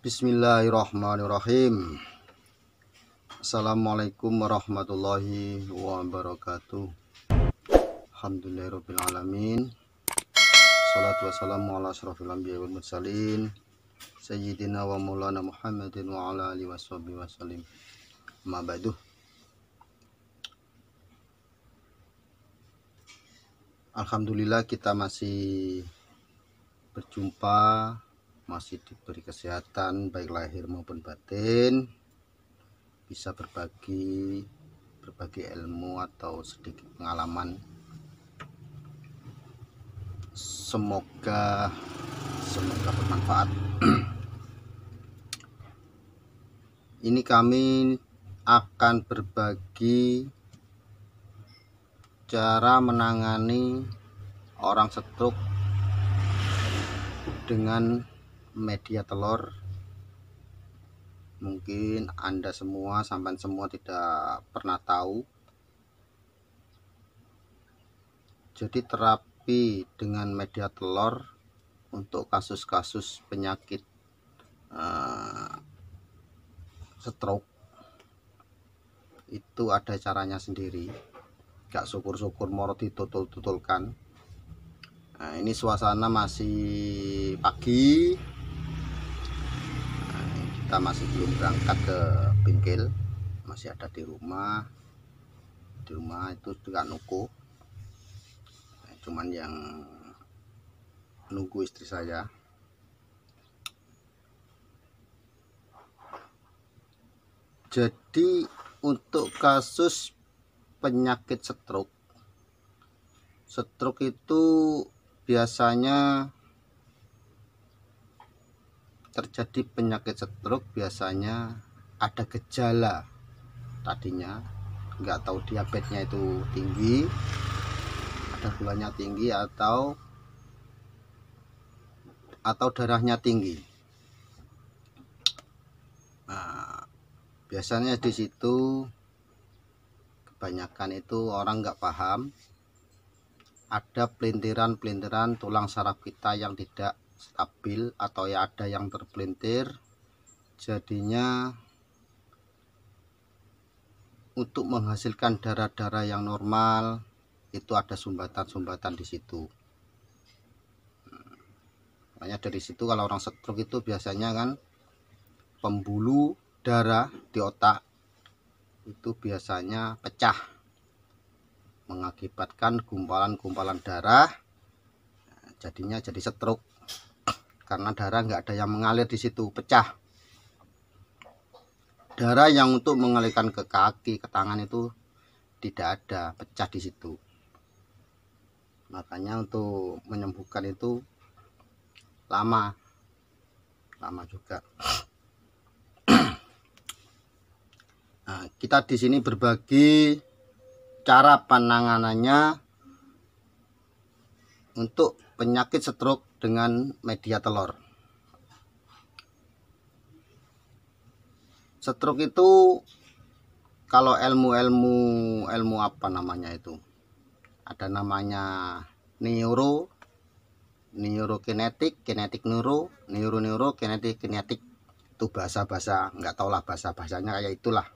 Bismillahirrahmanirrahim. Assalamualaikum warahmatullahi wabarakatuh. Alhamdulillahirabbil alamin. Shalatu wassalamu ala asyrofil anbiya'i wal mursalin sayyidina wa maulana Muhammadin wa ala alihi washabihi wasallim. Amma ba'du. Alhamdulillah kita masih berjumpa, masih diberi kesehatan baik lahir maupun batin, bisa berbagi ilmu atau sedikit pengalaman. Semoga bermanfaat. Ini kami akan berbagi cara menangani orang stroke dengan media telur. Mungkin Anda semua, sampai semua tidak pernah tahu. Jadi terapi dengan media telur untuk kasus-kasus penyakit stroke itu ada caranya sendiri. Gak syukur-syukur moro ditutul-tutulkan. Nah, ini suasana masih pagi. Kita masih belum berangkat ke bengkel, masih ada di rumah. Di rumah itu juga nunggu. Cuman yang nunggu istri saya. Jadi untuk kasus penyakit stroke itu biasanya terjadi penyakit stroke biasanya ada gejala. Tadinya nggak tahu diabetesnya itu tinggi, ada gulanya tinggi, atau darahnya tinggi. Nah, biasanya di situ kebanyakan itu orang nggak paham, ada pelintiran tulang saraf kita yang tidak stabil atau ya ada yang terpelintir. Jadinya untuk menghasilkan darah-darah yang normal itu ada sumbatan-sumbatan di situ. Makanya dari situ kalau orang stroke itu biasanya kan pembuluh darah di otak itu biasanya pecah, mengakibatkan gumpalan-gumpalan darah. Jadinya jadi stroke karena darah nggak ada yang mengalir di situ, pecah. Darah yang untuk mengalirkan ke kaki, ke tangan itu tidak ada, pecah di situ. Makanya untuk menyembuhkan itu lama juga. Nah, kita di sini berbagi cara penanganannya untuk penyakit stroke dengan media telur. Stroke itu kalau ilmu apa namanya itu? Ada namanya neurokinetik, kinetik neuro, kinetik. Itu bahasa-bahasa, nggak tahu lah bahasa-bahasanya kayak itulah.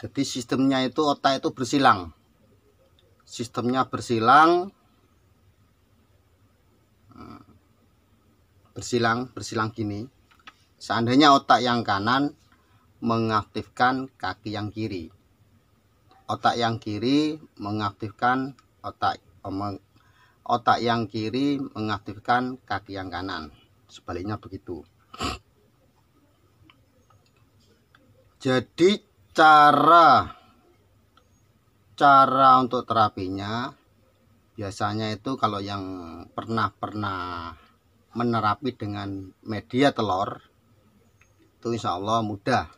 Jadi sistemnya itu otak itu bersilang. Sistemnya bersilang gini. Seandainya otak yang kanan mengaktifkan kaki yang kiri, otak yang kiri mengaktifkan otak yang kiri mengaktifkan kaki yang kanan, sebaliknya begitu. Jadi cara untuk terapinya biasanya itu kalau yang pernah menerapi dengan media telur itu insya Allah mudah,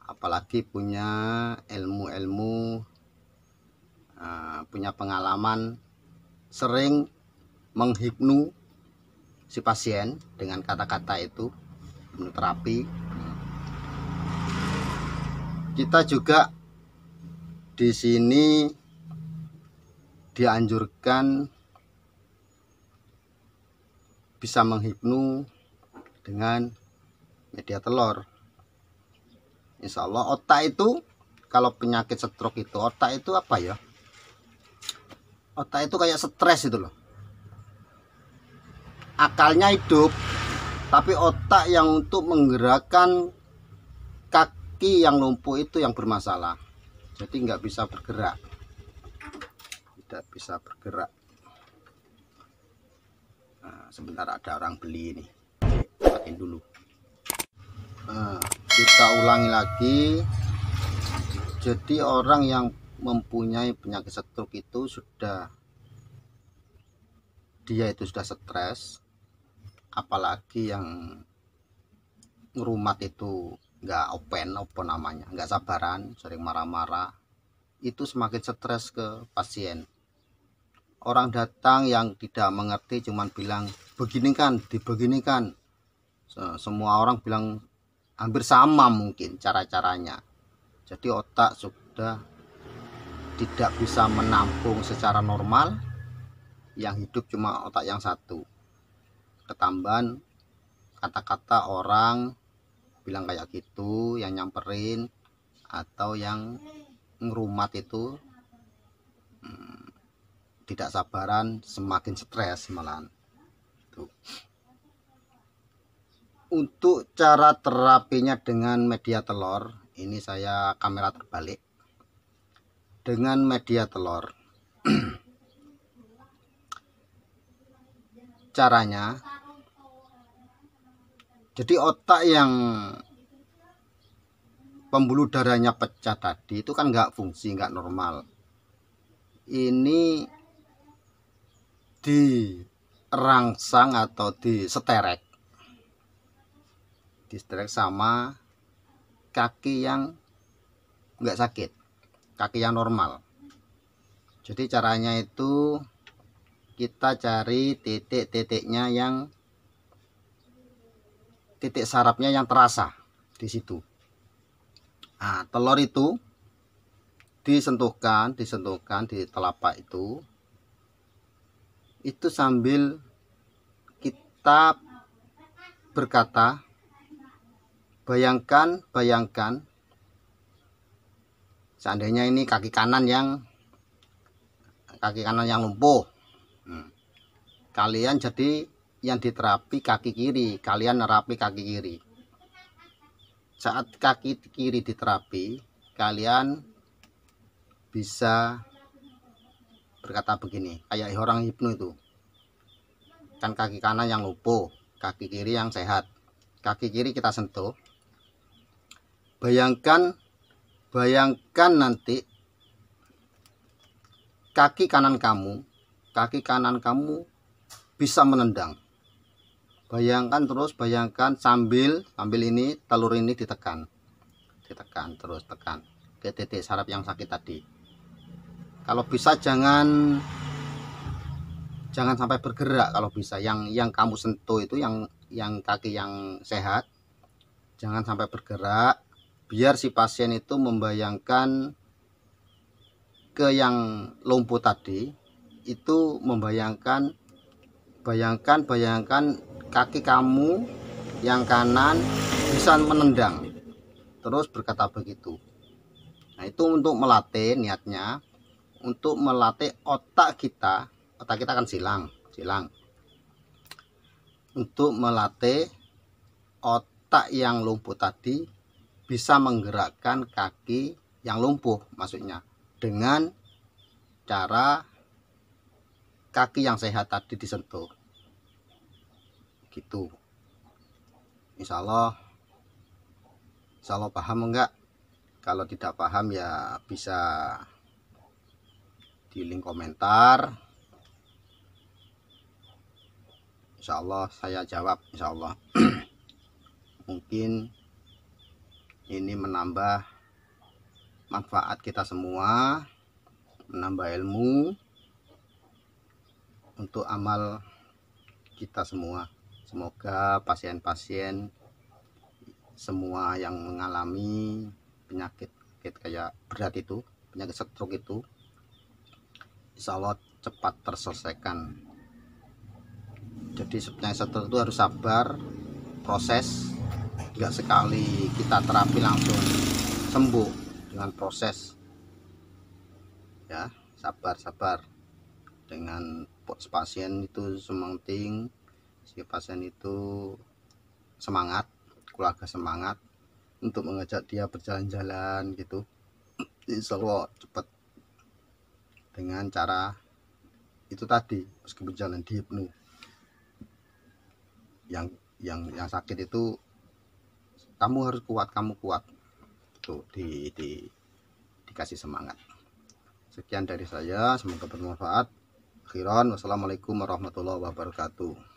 apalagi punya ilmu, punya pengalaman, sering menghipnu si pasien dengan kata-kata itu, terapi. Kita juga di sini dianjurkan bisa menghipnu dengan media telur. Insya Allah otak itu, kalau penyakit stroke itu, otak itu apa ya? Otak itu kayak stres itu loh. Akalnya hidup, tapi otak yang untuk menggerakkan kaki yang lumpuh itu yang bermasalah. Jadi nggak bisa bergerak, tidak bisa bergerak. Nah, sebentar ada orang beli ini, pakai dulu. Nah, kita ulangi lagi. Jadi orang yang mempunyai penyakit stroke itu dia itu sudah stres, apalagi yang ngerumat itu nggak open namanya, nggak sabaran, sering marah-marah, itu semakin stres ke pasien. Orang datang yang tidak mengerti cuman bilang beginikan, dibeginikan. Semua orang bilang hampir sama mungkin cara-caranya. Jadi otak sudah tidak bisa menampung secara normal, yang hidup cuma otak yang satu. Ketambahan kata-kata orang bilang kayak gitu, yang nyamperin atau yang ngerumat itu tidak sabaran, semakin stres malahan. Tuh. Untuk cara terapinya dengan media telur, ini saya kamera terbalik. Dengan media telur, caranya, jadi otak yang pembuluh darahnya pecah tadi itu kan nggak fungsi, nggak normal. Ini dirangsang atau diseterek sama kaki yang nggak sakit, kaki yang normal. Jadi caranya itu kita cari titik-titiknya, yang titik sarafnya yang terasa di situ. Nah, telur itu disentuhkan di telapak itu sambil kita berkata, bayangkan seandainya ini kaki kanan yang lumpuh. Kalian jadi yang diterapi kaki kiri, kalian nerapi kaki kiri. Saat kaki kiri diterapi, kalian bisa berkata begini, kayak orang hipno itu. Kan kaki kanan yang lumpuh, kaki kiri yang sehat. Kaki kiri kita sentuh. Bayangkan nanti kaki kanan kamu bisa menendang. Bayangkan sambil ini telur ini ditekan terus, tekan ke titik saraf yang sakit tadi. Kalau bisa jangan sampai bergerak. Kalau bisa yang kamu sentuh itu, yang kaki yang sehat, jangan sampai bergerak, biar si pasien itu membayangkan ke yang lumpuh tadi itu, bayangkan kaki kamu yang kanan bisa menendang, terus berkata begitu. Nah, itu untuk melatih, niatnya untuk melatih otak kita kan silang untuk melatih otak yang lumpuh tadi bisa menggerakkan kaki yang lumpuh, maksudnya dengan cara kaki yang sehat tadi disentuh gitu. Insya Allah paham enggak? Kalau tidak paham ya bisa di link komentar. Insya Allah saya jawab, insya Allah. Mungkin ini menambah manfaat kita semua, menambah ilmu untuk amal kita semua. Semoga pasien-pasien semua yang mengalami penyakit kayak berat itu, penyakit stroke itu, insya Allah cepat terselesaikan. Jadi penyakit stroke itu harus sabar, proses nggak sekali kita terapi langsung sembuh dengan proses. Ya, sabar dengan pasien itu sementing si pasien itu semangat, keluarga semangat untuk mengajak dia berjalan-jalan gitu, insya Allah cepat dengan cara itu tadi. Meskipun jalan di hipno, yang sakit itu kamu harus kuat, kamu kuat tuh, dikasih semangat. Sekian dari saya, semoga bermanfaat. Akhiran, wassalamualaikum warahmatullahi wabarakatuh.